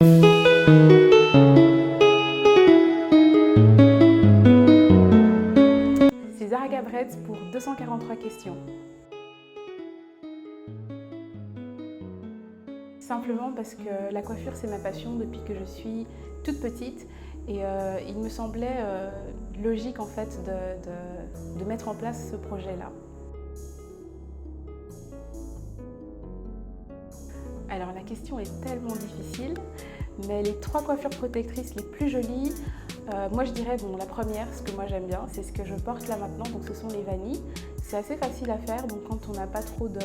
C'est Zara Gabretz pour 243 questions. Simplement parce que la coiffure, c'est ma passion depuis que je suis toute petite et il me semblait logique en fait de mettre en place ce projet-là. Alors la question est tellement difficile, mais les 3 coiffures protectrices les plus jolies, moi je dirais la première, ce que moi j'aime bien, c'est ce que je porte là maintenant, donc ce sont les vanilles. C'est assez facile à faire, donc quand on n'a pas trop de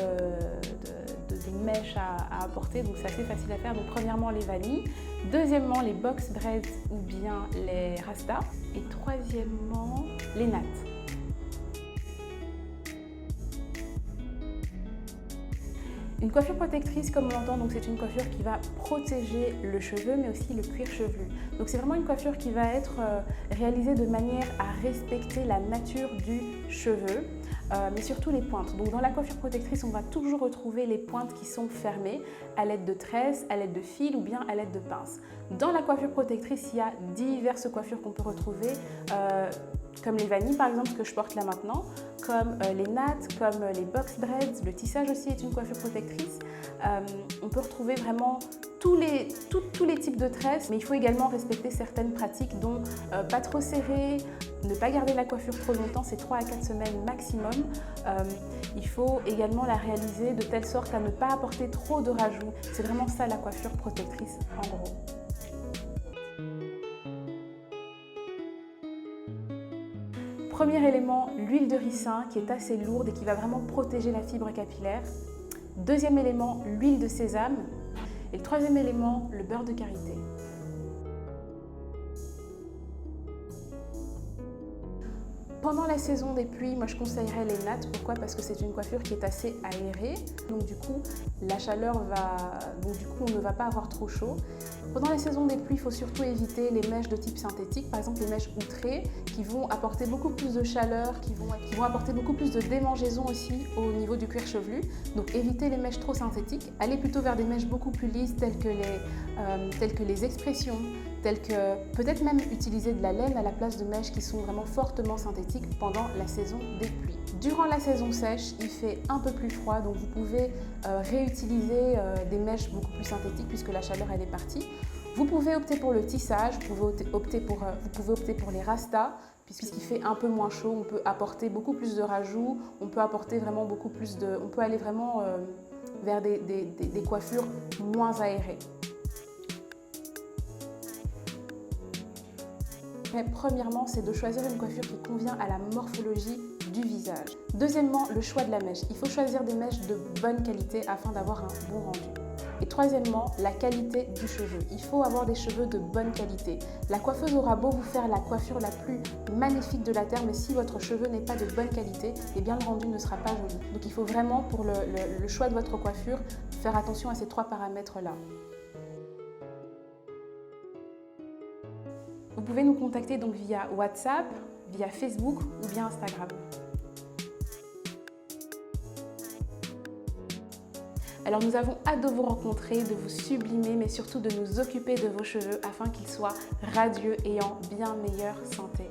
mèches à apporter, donc c'est assez facile à faire. Donc premièrement les vanilles, deuxièmement les box braids ou bien les rastas, et troisièmement les nattes. Une coiffure protectrice, comme on l'entend, c'est une coiffure qui va protéger le cheveu, mais aussi le cuir chevelu. Donc c'est vraiment une coiffure qui va être réalisée de manière à respecter la nature du cheveu, mais surtout les pointes. Donc dans la coiffure protectrice, on va toujours retrouver les pointes qui sont fermées à l'aide de tresses, à l'aide de fils ou bien à l'aide de pinces. Dans la coiffure protectrice, il y a diverses coiffures qu'on peut retrouver, comme les vanilles par exemple, ce que je porte là maintenant, comme les nattes, comme les box braids, le tissage aussi est une coiffure protectrice. On peut retrouver vraiment tous les types de tresses, mais il faut également respecter certaines pratiques, dont pas trop serré, ne pas garder la coiffure trop longtemps, c'est 3 à 4 semaines maximum. Il faut également la réaliser de telle sorte à ne pas apporter trop de rajouts. C'est vraiment ça la coiffure protectrice en gros. Premier élément, l'huile de ricin qui est assez lourde et qui va vraiment protéger la fibre capillaire. Deuxième élément, l'huile de sésame. Et le troisième élément, le beurre de karité. Pendant la saison des pluies, moi je conseillerais les nattes. Pourquoi? Parce que c'est une coiffure qui est assez aérée. Donc du coup, la chaleur on ne va pas avoir trop chaud. Pendant la saison des pluies, il faut surtout éviter les mèches de type synthétique, par exemple les mèches outrées, qui vont apporter beaucoup plus de chaleur, qui vont apporter beaucoup plus de démangeaison aussi au niveau du cuir chevelu. Donc évitez les mèches trop synthétiques, allez plutôt vers des mèches beaucoup plus lisses telles que les expressions, telles que peut-être même utiliser de la laine à la place de mèches qui sont vraiment fortement synthétiques pendant la saison des pluies. Durant la saison sèche, il fait un peu plus froid, donc vous pouvez réutiliser des mèches beaucoup plus synthétiques puisque la chaleur elle est partie. Vous pouvez opter pour le tissage, vous pouvez opter pour les rastas, puisqu'il fait un peu moins chaud, on peut apporter beaucoup plus de rajouts, on peut apporter vraiment on peut aller vraiment vers des coiffures moins aérées. Mais premièrement, c'est de choisir une coiffure qui convient à la morphologie du visage. Deuxièmement, le choix de la mèche. Il faut choisir des mèches de bonne qualité afin d'avoir un bon rendu. Et troisièmement, la qualité du cheveu. Il faut avoir des cheveux de bonne qualité. La coiffeuse aura beau vous faire la coiffure la plus magnifique de la terre, mais si votre cheveu n'est pas de bonne qualité, eh bien le rendu ne sera pas joli. Donc il faut vraiment, pour le choix de votre coiffure, faire attention à ces 3 paramètres-là. Vous pouvez nous contacter donc via WhatsApp, via Facebook ou bien Instagram. Alors nous avons hâte de vous rencontrer, de vous sublimer, mais surtout de nous occuper de vos cheveux afin qu'ils soient radieux et en bien meilleure santé.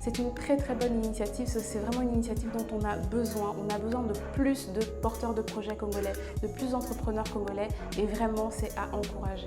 C'est une très bonne initiative, c'est vraiment une initiative dont on a besoin. On a besoin de plus de porteurs de projets congolais, de plus d'entrepreneurs congolais et vraiment c'est à encourager.